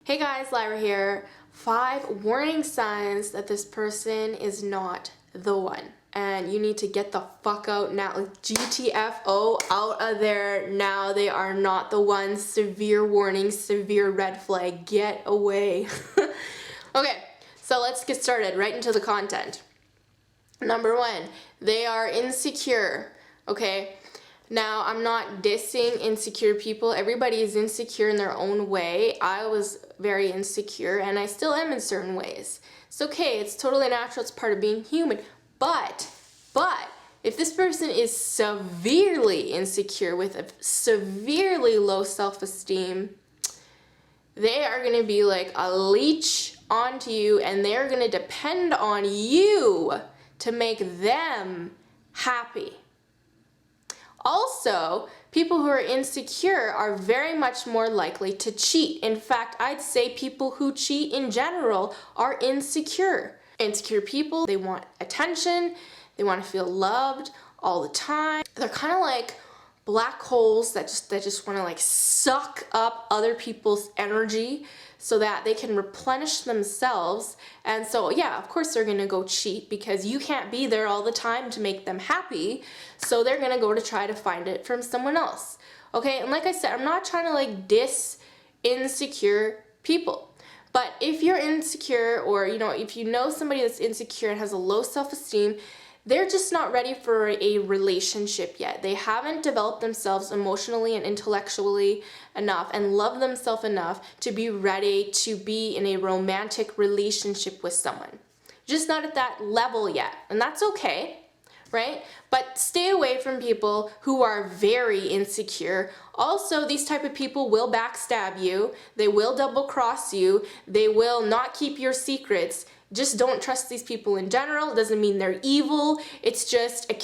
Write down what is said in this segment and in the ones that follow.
Hey guys, Lyra here. 5 warning signs that this person is not the one. And you need to get the fuck out now. Like, GTFO, out of there now. They are not the one. Severe warning, severe red flag. Get away. Okay, so let's get started right into the content. Number 1, they are insecure. Okay? Now, I'm not dissing insecure people. Everybody is insecure in their own way. I was very insecure, and I still am in certain ways. It's okay. It's totally natural. It's part of being human. But, if this person is severely insecure with a severely low self-esteem, they are going to be like a leech onto you, and they're going to depend on you to make them happy. Also, people who are insecure are very much more likely to cheat. In fact, I'd say people who cheat in general are insecure. Insecure people, they want attention, they want to feel loved all the time. They're kind of like black holes that just want to like suck up other people's energy so that they can replenish themselves. And so yeah, of course they're gonna go cheat because you can't be there all the time to make them happy, so they're gonna go to try to find it from someone else. Okay, and like I said, I'm not trying to like diss insecure people, but if you're insecure, or if you know somebody that's insecure and has a low self-esteem, they're just not ready for a relationship yet. They haven't developed themselves emotionally and intellectually enough and love themselves enough to be ready to be in a romantic relationship with someone. Just not at that level yet, and that's okay, right? But stay away from people who are very insecure. Also, these type of people will backstab you, they will double cross you, they will not keep your secrets. Just don't trust these people in general. It doesn't mean they're evil. It's just a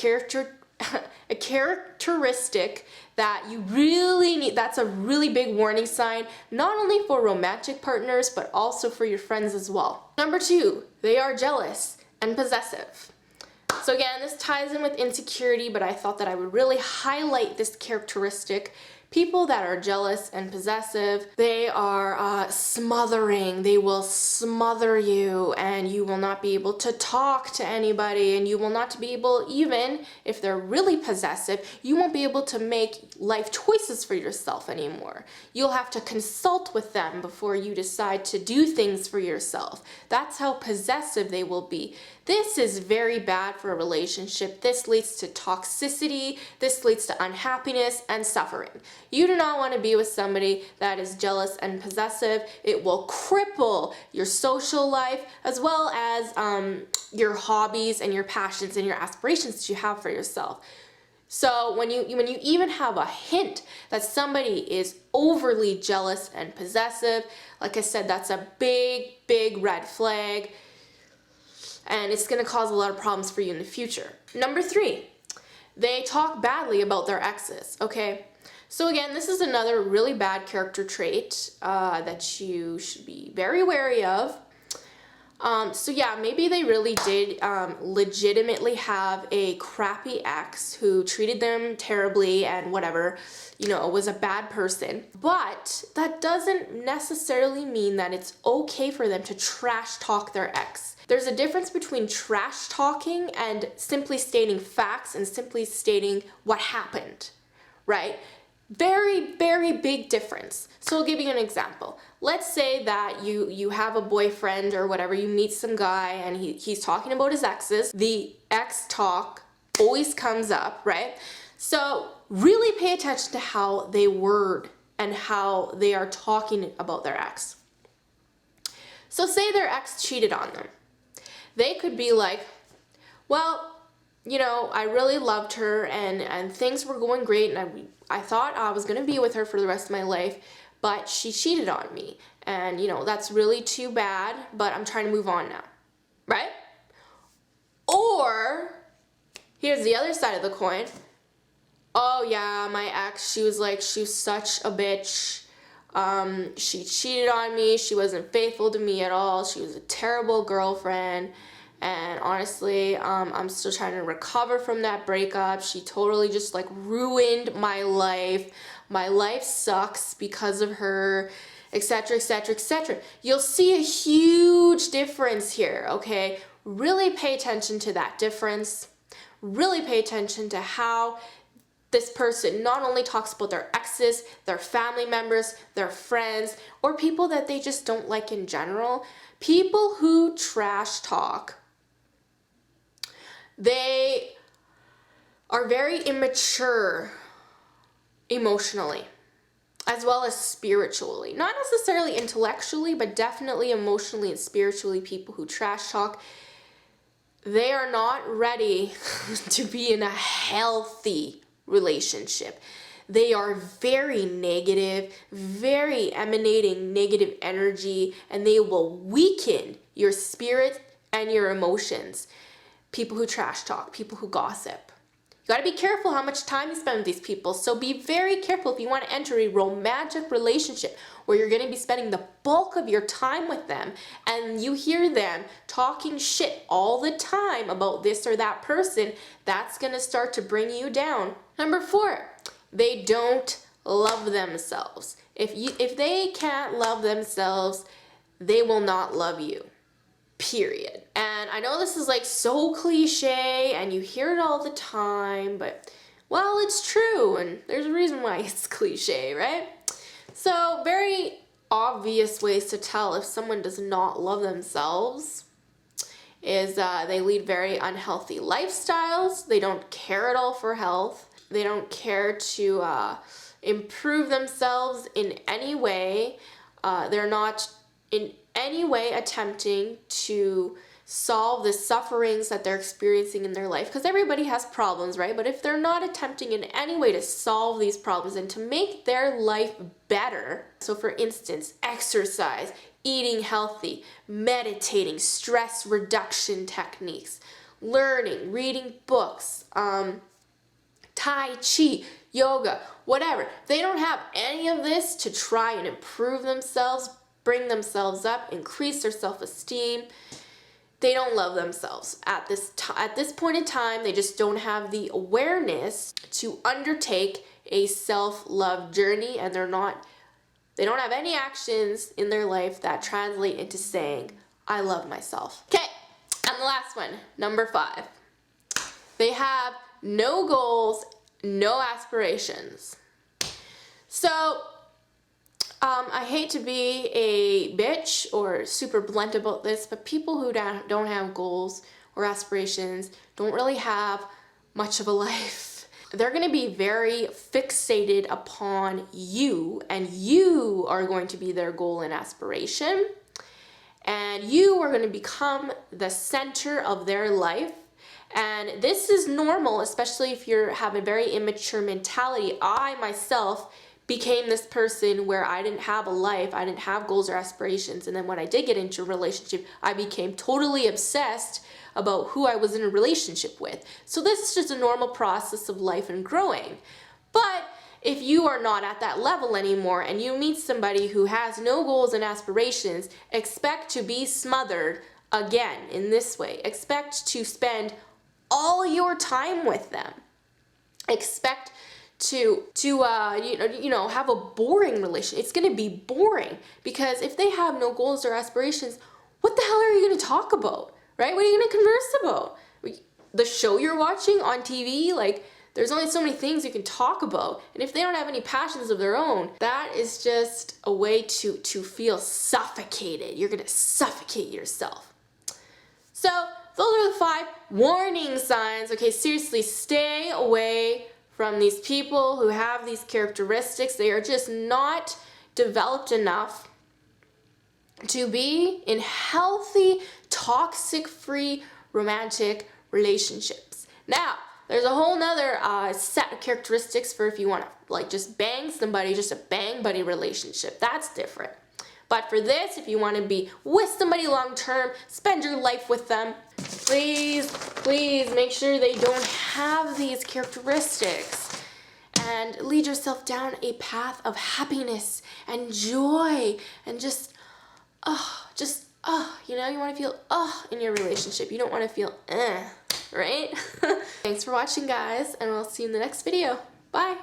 characteristic that you really need. That's a really big warning sign, not only for romantic partners, but also for your friends as well. Number 2, they are jealous and possessive. So again, this ties in with insecurity, but I thought that I would really highlight this characteristic. People that are jealous and possessive, they are smothering. They will smother you, and you will not be able to talk to anybody, and you will not be able, even if they're really possessive, you won't be able to make life choices for yourself anymore. You'll have to consult with them before you decide to do things for yourself. That's how possessive they will be. This is very bad for a relationship. This leads to toxicity. This leads to unhappiness and suffering. You do not want to be with somebody that is jealous and possessive. It will cripple your social life as well as your hobbies and your passions and your aspirations that you have for yourself. So when you even have a hint that somebody is overly jealous and possessive, like I said, that's a big, big red flag. And it's going to cause a lot of problems for you in the future. Number 3, they talk badly about their exes, okay? So again, this is another really bad character trait that you should be very wary of. So yeah, maybe they really did legitimately have a crappy ex who treated them terribly and whatever, was a bad person. But that doesn't necessarily mean that it's okay for them to trash talk their ex. There's a difference between trash talking and simply stating facts and simply stating what happened, right? Very, very big difference. So I'll give you an example. Let's say that you have a boyfriend or whatever, you meet some guy and he's talking about his exes. The ex talk always comes up, right? So really pay attention to how they word and how they are talking about their ex. So say their ex cheated on them. They could be like, well, I really loved her and things were going great, and I thought I was going to be with her for the rest of my life, but she cheated on me. And, that's really too bad, but I'm trying to move on now, right? Or, here's the other side of the coin. Oh yeah, my ex, she was such a bitch. She cheated on me. She wasn't faithful to me at all. She was a terrible girlfriend. And honestly, I'm still trying to recover from that breakup. She totally just ruined my life. My life sucks because of her. etc., etc., etc. You'll see a huge difference here, okay? Really pay attention to that difference. Really pay attention to how this person not only talks about their exes, their family members, their friends, or people that they just don't like in general. People who trash talk, they are very immature emotionally, as well as spiritually. Not necessarily intellectually, but definitely emotionally and spiritually. People who trash talk, they are not ready to be in a healthy relationship. They are very negative, very emanating negative energy, and they will weaken your spirit and your emotions. People who trash talk, people who gossip. You gotta be careful how much time you spend with these people. So be very careful if you want to enter a romantic relationship where you're gonna be spending the bulk of your time with them and you hear them talking shit all the time about this or that person. That's gonna start to bring you down. Number 4, they don't love themselves. If they can't love themselves, they will not love you. Period. And I know this is like so cliche and you hear it all the time, but well, it's true and there's a reason why it's cliche, right? So very obvious ways to tell if someone does not love themselves is they lead very unhealthy lifestyles. They don't care at all for health. They don't care to improve themselves in any way. They're not in any way attempting to solve the sufferings that they're experiencing in their life, because everybody has problems, right? But if they're not attempting in any way to solve these problems and to make their life better, so for instance, exercise, eating healthy, meditating, stress reduction techniques, learning, reading books, Tai Chi, yoga, whatever. They don't have any of this to try and improve themselves, bring themselves up, increase their self-esteem. They don't love themselves. At this point in time, they just don't have the awareness to undertake a self-love journey, and they don't have any actions in their life that translate into saying, I love myself. Okay, and the last one, number 5. They have no goals, no aspirations. So, I hate to be a bitch or super blunt about this, but people who don't have goals or aspirations don't really have much of a life. They're going to be very fixated upon you, and you are going to be their goal and aspiration, and you are going to become the center of their life. And this is normal, especially if you have a very immature mentality. I myself became this person where I didn't have a life, I didn't have goals or aspirations, and then when I did get into a relationship, I became totally obsessed about who I was in a relationship with. So this is just a normal process of life and growing. But if you are not at that level anymore and you meet somebody who has no goals and aspirations, expect to be smothered again in this way. Expect to spend all your time with them. Expect to have a boring relationship. It's going to be boring because if they have no goals or aspirations, what the hell are you going to talk about, right? What are you going to converse about? The show you're watching on TV, like there's only so many things you can talk about. And if they don't have any passions of their own, that is just a way to feel suffocated. You're going to suffocate yourself. So those are the 5 warning signs. Okay, seriously, stay away from these people who have these characteristics. They are just not developed enough to be in healthy, toxic-free, romantic relationships. Now, there's a whole nother set of characteristics for if you want to like just bang somebody, just a bang buddy relationship. That's different. But for this, if you want to be with somebody long term, spend your life with them, please make sure they don't have these characteristics and lead yourself down a path of happiness and joy and you want to feel in your relationship. You don't want to feel right? Thanks for watching, guys, and I'll see you in the next video. Bye.